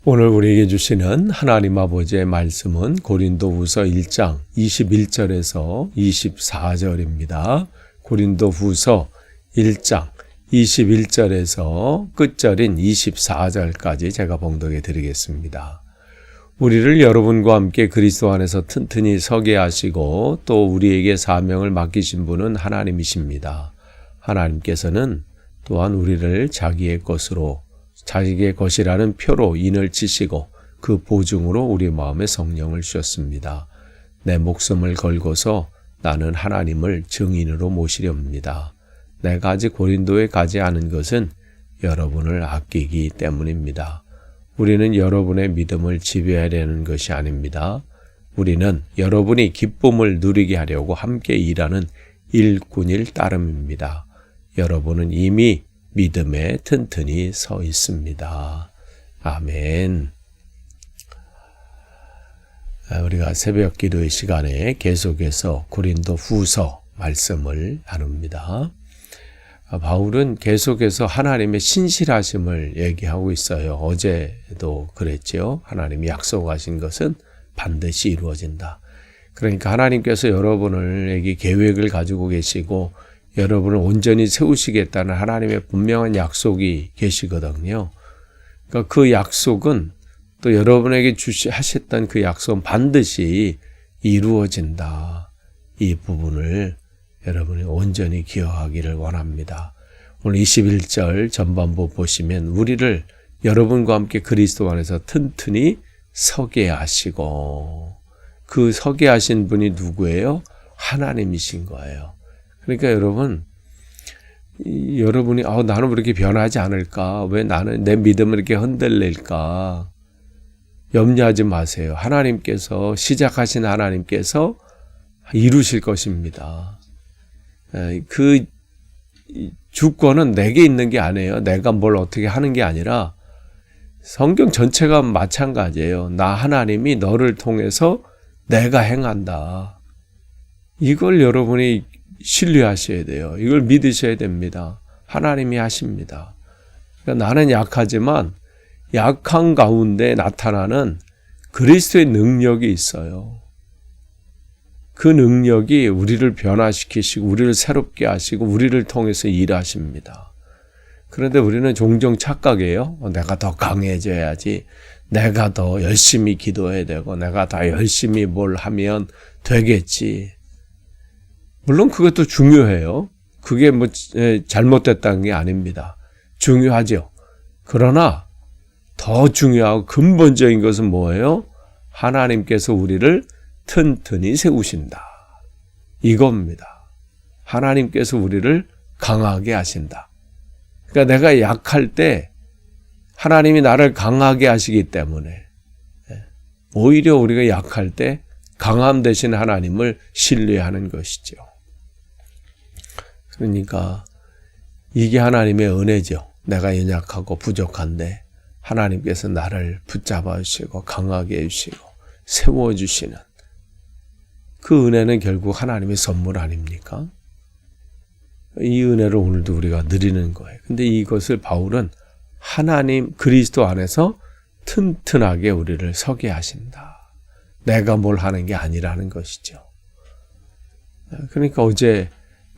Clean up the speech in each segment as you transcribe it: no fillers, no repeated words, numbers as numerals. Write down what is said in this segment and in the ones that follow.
오늘 우리에게 주시는 하나님 아버지의 말씀은 고린도후서 1장 21절에서 24절입니다. 고린도후서 1장 21절에서 끝절인 24절까지 제가 봉독해 드리겠습니다. 우리를 여러분과 함께 그리스도 안에서 튼튼히 서게 하시고 또 우리에게 사명을 맡기신 분은 하나님이십니다. 하나님께서는 또한 우리를 자기의 것이라는 표로 인을 치시고 그 보증으로 우리 마음에 성령을 주셨습니다. 내 목숨을 걸고서 나는 하나님을 증인으로 모시렵니다. 내가 아직 고린도에 가지 않은 것은 여러분을 아끼기 때문입니다. 우리는 여러분의 믿음을 지배하려는 것이 아닙니다. 우리는 여러분이 기쁨을 누리게 하려고 함께 일하는 일꾼일 따름입니다. 여러분은 이미 믿음에 튼튼히 서 있습니다. 아멘. 우리가 새벽 기도의 시간에 계속해서 고린도 후서 말씀을 나눕니다. 바울은 계속해서 하나님의 신실하심을 얘기하고 있어요. 어제도 그랬죠. 하나님이 약속하신 것은 반드시 이루어진다. 그러니까 하나님께서 여러분에게 계획을 가지고 계시고 여러분을 온전히 세우시겠다는 하나님의 분명한 약속이 계시거든요. 그러니까 그 약속은 또 여러분에게 하셨던 그 약속은 반드시 이루어진다. 이 부분을 여러분이 온전히 기억하기를 원합니다. 오늘 21절 전반부 보시면 우리를 여러분과 함께 그리스도 안에서 튼튼히 서게 하시고 그 서게 하신 분이 누구예요? 하나님이신 거예요. 그러니까 여러분이 나는 왜 이렇게 변하지 않을까? 왜 나는 내 믿음을 이렇게 흔들릴까? 염려하지 마세요. 하나님께서 시작하신 하나님께서 이루실 것입니다. 그 주권은 내게 있는 게 아니에요. 내가 뭘 어떻게 하는 게 아니라 성경 전체가 마찬가지예요. 나 하나님이 너를 통해서 내가 행한다. 이걸 여러분이 신뢰하셔야 돼요. 이걸 믿으셔야 됩니다. 하나님이 하십니다. 그러니까 나는 약하지만 약한 가운데 나타나는 그리스도의 능력이 있어요. 그 능력이 우리를 변화시키시고 우리를 새롭게 하시고 우리를 통해서 일하십니다. 그런데 우리는 종종 착각해요. 내가 더 강해져야지. 내가 더 열심히 기도해야 되고 내가 더 열심히 뭘 하면 되겠지. 물론 그것도 중요해요. 그게 잘못됐다는 게 아닙니다. 중요하죠. 그러나 더 중요하고 근본적인 것은 뭐예요? 하나님께서 우리를 튼튼히 세우신다. 이겁니다. 하나님께서 우리를 강하게 하신다. 그러니까 내가 약할 때 하나님이 나를 강하게 하시기 때문에 오히려 우리가 약할 때 강함 대신 하나님을 신뢰하는 것이죠. 그러니까 이게 하나님의 은혜죠. 내가 연약하고 부족한데 하나님께서 나를 붙잡아 주시고 강하게 해주시고 세워주시는 그 은혜는 결국 하나님의 선물 아닙니까? 이 은혜를 오늘도 우리가 누리는 거예요. 근데 이것을 바울은 하나님 그리스도 안에서 튼튼하게 우리를 서게 하신다. 내가 뭘 하는 게 아니라는 것이죠. 그러니까 어제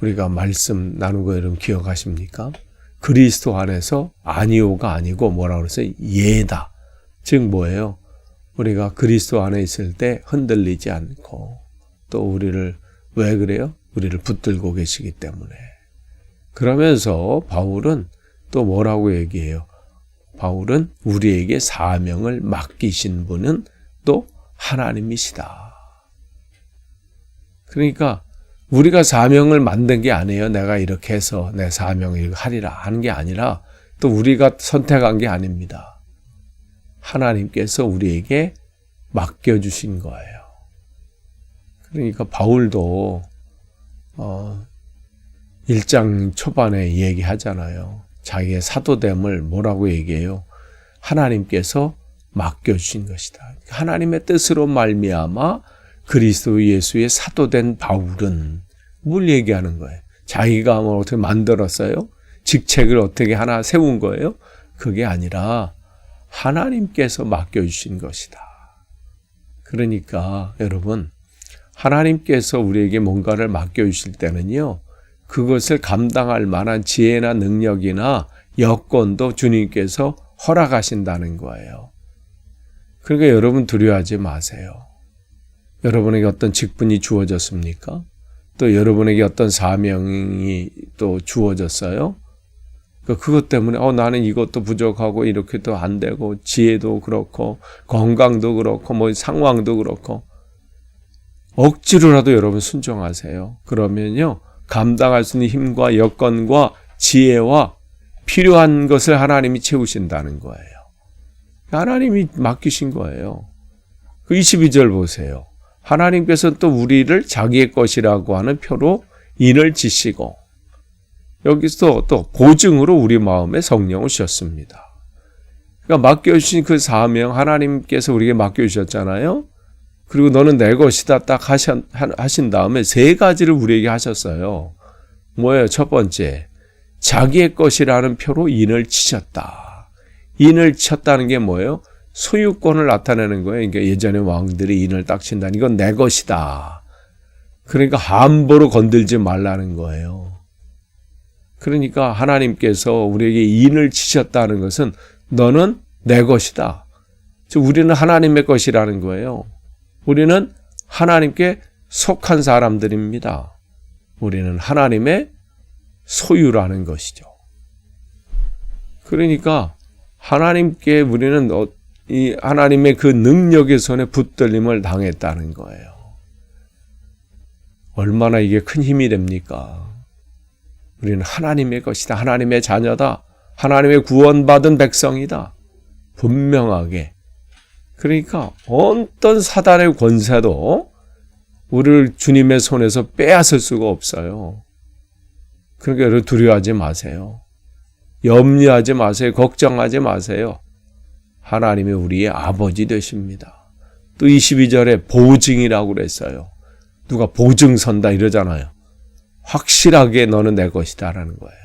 우리가 말씀 나누고 여러분 기억하십니까? 그리스도 안에서 아니오가 아니고 뭐라고 그랬어요? 예다. 즉 뭐예요? 우리가 그리스도 안에 있을 때 흔들리지 않고 또 우리를 왜 그래요? 우리를 붙들고 계시기 때문에. 그러면서 바울은 또 뭐라고 얘기해요? 바울은 우리에게 사명을 맡기신 분은 또 하나님이시다. 그러니까 우리가 사명을 만든 게 아니에요. 내가 이렇게 해서 내 사명을 하리라 하는 게 아니라 또 우리가 선택한 게 아닙니다. 하나님께서 우리에게 맡겨주신 거예요. 그러니까 바울도 1장 초반에 얘기하잖아요. 자기의 사도됨을 뭐라고 얘기해요? 하나님께서 맡겨주신 것이다. 하나님의 뜻으로 말미암아 그리스도 예수의 사도된 바울은 뭘 얘기하는 거예요? 자기가 뭐 어떻게 만들었어요? 직책을 어떻게 하나 세운 거예요? 그게 아니라 하나님께서 맡겨주신 것이다. 그러니까 여러분, 하나님께서 우리에게 뭔가를 맡겨주실 때는요, 그것을 감당할 만한 지혜나 능력이나 여건도 주님께서 허락하신다는 거예요. 그러니까 여러분 두려워하지 마세요. 여러분에게 어떤 직분이 주어졌습니까? 또 여러분에게 어떤 사명이 또 주어졌어요? 그것 때문에 나는 이것도 부족하고 이렇게도 안 되고 지혜도 그렇고 건강도 그렇고 뭐 상황도 그렇고 억지로라도 여러분 순종하세요. 그러면요, 감당할 수 있는 힘과 여건과 지혜와 필요한 것을 하나님이 채우신다는 거예요. 하나님이 맡기신 거예요. 그 22절 보세요. 하나님께서 또 우리를 자기의 것이라고 하는 표로 인을 지시고, 여기서 또 보증으로 우리 마음에 성령을 주셨습니다. 그러니까 맡겨주신 그 사명, 하나님께서 우리에게 맡겨주셨잖아요. 그리고 너는 내 것이다 딱 하신 다음에 세 가지를 우리에게 하셨어요. 뭐예요? 첫 번째, 자기의 것이라는 표로 인을 치셨다. 인을 쳤다는 게 뭐예요? 소유권을 나타내는 거예요. 그러니까 예전에 왕들이 인을 딱 친다는, 이건 내 것이다. 그러니까 함부로 건들지 말라는 거예요. 그러니까 하나님께서 우리에게 인을 치셨다는 것은 너는 내 것이다. 즉 우리는 하나님의 것이라는 거예요. 우리는 하나님께 속한 사람들입니다. 우리는 하나님의 소유라는 것이죠. 그러니까 하나님께 우리는 이 하나님의 그 능력의 손에 붙들림을 당했다는 거예요. 얼마나 이게 큰 힘이 됩니까? 우리는 하나님의 것이다. 하나님의 자녀다. 하나님의 구원받은 백성이다. 분명하게. 그러니까 어떤 사단의 권세도 우리를 주님의 손에서 빼앗을 수가 없어요. 그러니까 여러분 두려워하지 마세요. 염려하지 마세요. 걱정하지 마세요. 하나님이 우리의 아버지 되십니다. 또 22절에 보증이라고 그랬어요. 누가 보증 선다 이러잖아요. 확실하게 너는 내 것이다 라는 거예요.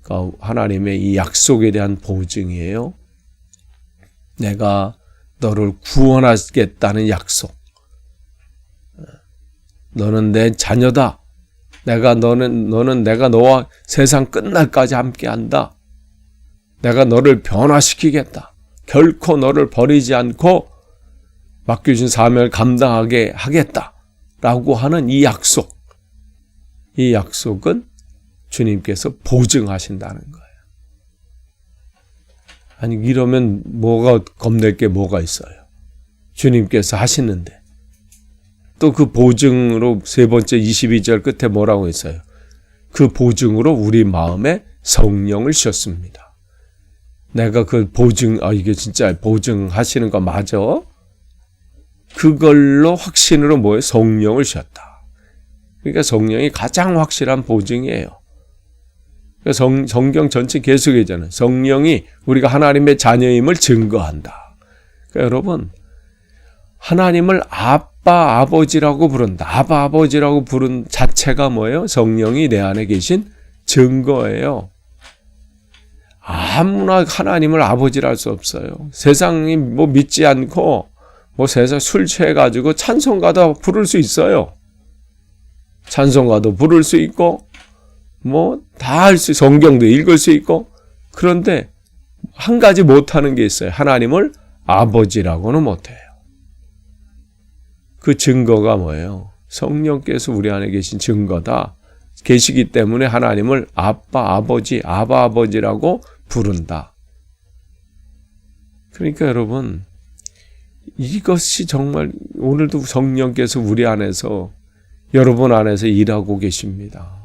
그러니까 하나님의 이 약속에 대한 보증이에요. 내가 너를 구원하겠다는 약속. 너는 내 자녀다. 너는 내가 너와 세상 끝날까지 함께한다. 내가 너를 변화시키겠다. 결코 너를 버리지 않고 맡겨준 사명을 감당하게 하겠다. 라고 하는 이 약속. 이 약속은 주님께서 보증하신다는 거예요. 아니 이러면 뭐가 겁낼 게 뭐가 있어요. 주님께서 하시는데. 또 그 보증으로 세 번째 22절 끝에 뭐라고 했어요? 그 보증으로 우리 마음에 성령을 주셨습니다. 내가 그 보증, 이게 진짜 보증하시는 거 맞아? 그걸로 확신으로 뭐예요? 성령을 주셨다. 그러니까 성령이 가장 확실한 보증이에요. 그러니까 성경 전체 계속이잖아요. 성령이 우리가 하나님의 자녀임을 증거한다. 그러니까 여러분, 하나님을 아빠, 아버지라고 부른다. 아바, 아버지라고 부른 자체가 뭐예요? 성령이 내 안에 계신 증거예요. 아무나 하나님을 아버지라 할 수 없어요. 세상이 뭐 믿지 않고 뭐 세상 술 취해가지고 찬송가도 부를 수 있어요. 찬송가도 부를 수 있고 뭐 다 할 수, 성경도 읽을 수 있고, 그런데 한 가지 못하는 게 있어요. 하나님을 아버지라고는 못해요. 그 증거가 뭐예요? 성령께서 우리 안에 계신 증거다. 계시기 때문에 하나님을 아빠, 아버지, 아바, 아버지라고 부른다. 그러니까 여러분, 이것이 정말 오늘도 성령께서 우리 안에서, 여러분 안에서 일하고 계십니다.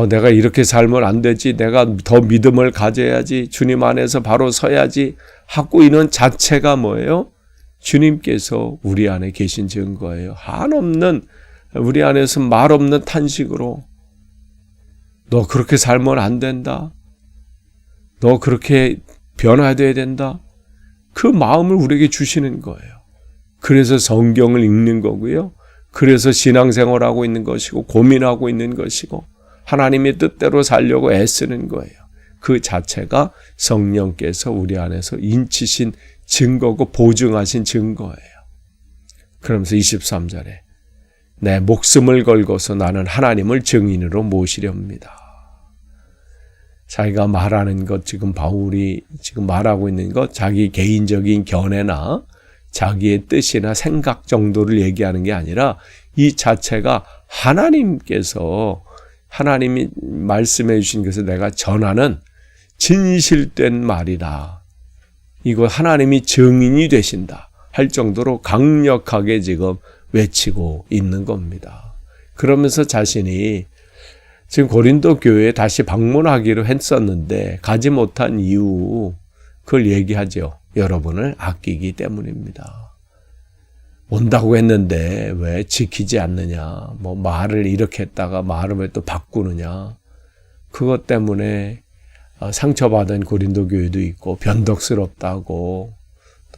내가 이렇게 살면 안 되지. 내가 더 믿음을 가져야지. 주님 안에서 바로 서야지. 하고 있는 자체가 뭐예요? 주님께서 우리 안에 계신 증거예요. 한없는 우리 안에서 말없는 탄식으로 너 그렇게 살면 안 된다. 너 그렇게 변화돼야 된다. 그 마음을 우리에게 주시는 거예요. 그래서 성경을 읽는 거고요. 그래서 신앙생활하고 있는 것이고 고민하고 있는 것이고 하나님의 뜻대로 살려고 애쓰는 거예요. 그 자체가 성령께서 우리 안에서 인치신 증거고 보증하신 증거예요. 그러면서 23절에 내 목숨을 걸고서 나는 하나님을 증인으로 모시렵니다. 자기가 말하는 것, 지금 바울이 지금 말하고 있는 것, 자기 개인적인 견해나 자기의 뜻이나 생각 정도를 얘기하는 게 아니라 이 자체가 하나님께서 하나님이 말씀해 주신 것을 내가 전하는 진실된 말이다. 이거 하나님이 증인이 되신다 할 정도로 강력하게 지금 외치고 있는 겁니다. 그러면서 자신이 지금 고린도 교회에 다시 방문하기로 했었는데 가지 못한 이유, 그걸 얘기하죠. 여러분을 아끼기 때문입니다. 온다고 했는데 왜 지키지 않느냐, 뭐 말을 이렇게 했다가 말을 왜 또 바꾸느냐, 그것 때문에 상처받은 고린도 교회도 있고 변덕스럽다고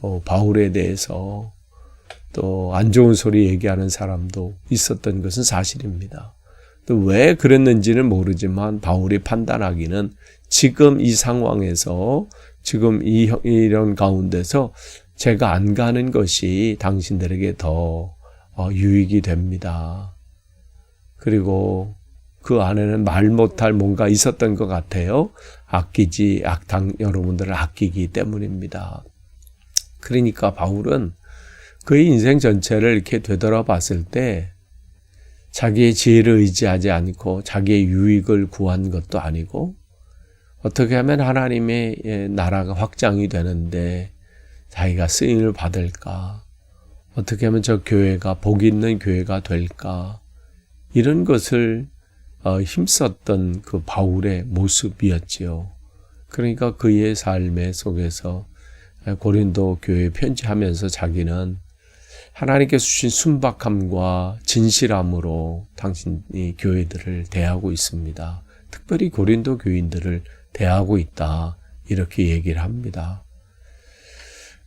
또 바울에 대해서 또 안 좋은 소리 얘기하는 사람도 있었던 것은 사실입니다. 또 왜 그랬는지는 모르지만 바울이 판단하기는 지금 이 상황에서 지금 이런 가운데서 제가 안 가는 것이 당신들에게 더 유익이 됩니다. 그리고 그 안에는 말 못할 뭔가 있었던 것 같아요. 여러분들을 아끼기 때문입니다. 그러니까 바울은 그의 인생 전체를 이렇게 되돌아봤을 때 자기의 지혜를 의지하지 않고 자기의 유익을 구한 것도 아니고 어떻게 하면 하나님의 나라가 확장이 되는데 자기가 쓰임을 받을까, 어떻게 하면 저 교회가 복 있는 교회가 될까, 이런 것을 힘썼던 그 바울의 모습이었지요. 그러니까 그의 삶의 속에서 고린도 교회에 편지하면서 자기는 하나님께서 주신 순박함과 진실함으로 당신이 교회들을 대하고 있습니다. 특별히 고린도 교인들을 대하고 있다, 이렇게 얘기를 합니다.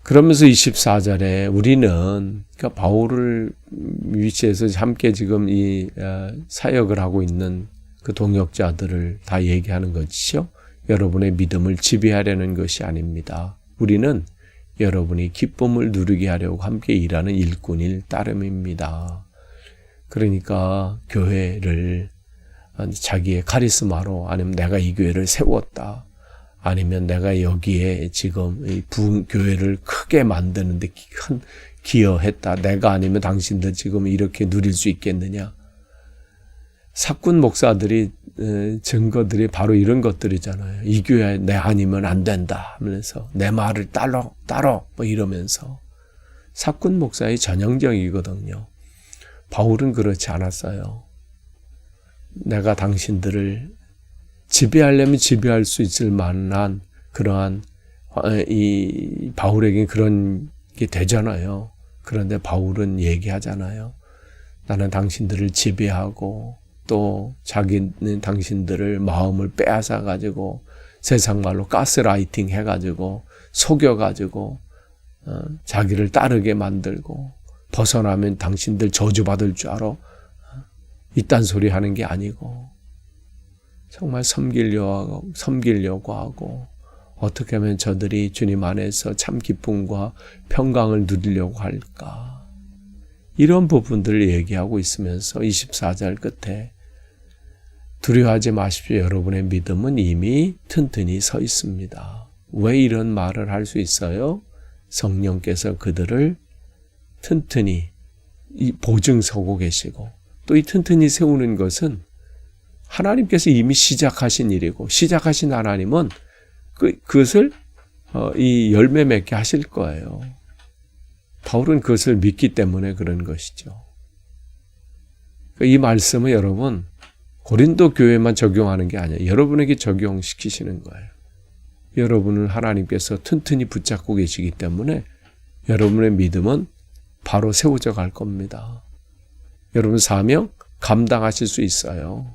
그러면서 24절에 우리는 그러니까 바울을 위치해서 함께 지금 이 사역을 하고 있는 그 동역자들을 다 얘기하는 것이죠. 여러분의 믿음을 지배하려는 것이 아닙니다. 우리는 여러분이 기쁨을 누리게 하려고 함께 일하는 일꾼일 따름입니다. 그러니까 교회를 자기의 카리스마로, 아니면 내가 이 교회를 세웠다, 아니면 내가 여기에 지금 이 교회를 크게 만드는데 큰 기여했다, 내가 아니면 당신들 지금 이렇게 누릴 수 있겠느냐. 사꾼 목사들이 증거들이 바로 이런 것들이잖아요. 이 교회 내 아니면 안 된다 하면서 내 말을 따로 뭐 이러면서 사꾼 목사의 전형적이거든요. 바울은 그렇지 않았어요. 내가 당신들을 지배하려면 지배할 수 있을 만한 그러한 이 바울에게 그런 게 되잖아요. 그런데 바울은 얘기하잖아요. 나는 당신들을 지배하고 또 자기는 당신들을 마음을 빼앗아 가지고 세상 말로 가스라이팅 해가지고 속여가지고 자기를 따르게 만들고 벗어나면 당신들 저주받을 줄 알아? 이딴 소리 하는 게 아니고 정말 섬기려고 하고 어떻게 하면 저들이 주님 안에서 참 기쁨과 평강을 누리려고 할까? 이런 부분들을 얘기하고 있으면서 24절 끝에 두려워하지 마십시오. 여러분의 믿음은 이미 튼튼히 서 있습니다. 왜 이런 말을 할 수 있어요? 성령께서 그들을 튼튼히 보증서고 계시고 또 이 튼튼히 세우는 것은 하나님께서 이미 시작하신 일이고 시작하신 하나님은 그것을 이 열매 맺게 하실 거예요. 바울은 그것을 믿기 때문에 그런 것이죠. 이 말씀은 여러분 고린도 교회만 적용하는 게 아니에요. 여러분에게 적용시키시는 거예요. 여러분을 하나님께서 튼튼히 붙잡고 계시기 때문에 여러분의 믿음은 바로 세워져 갈 겁니다. 여러분 사명 감당하실 수 있어요.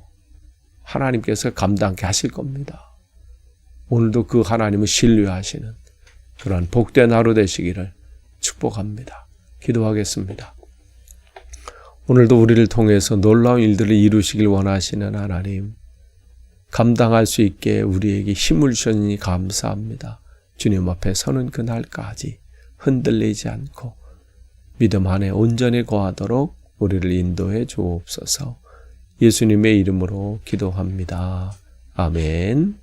하나님께서 감당케 하실 겁니다. 오늘도 그 하나님을 신뢰하시는 그러한 복된 하루 되시기를 축복합니다. 기도하겠습니다. 오늘도 우리를 통해서 놀라운 일들을 이루시길 원하시는 하나님, 감당할 수 있게 우리에게 힘을 주셨으니 감사합니다. 주님 앞에 서는 그날까지 흔들리지 않고 믿음 안에 온전히 거하도록 우리를 인도해 주옵소서. 예수님의 이름으로 기도합니다. 아멘.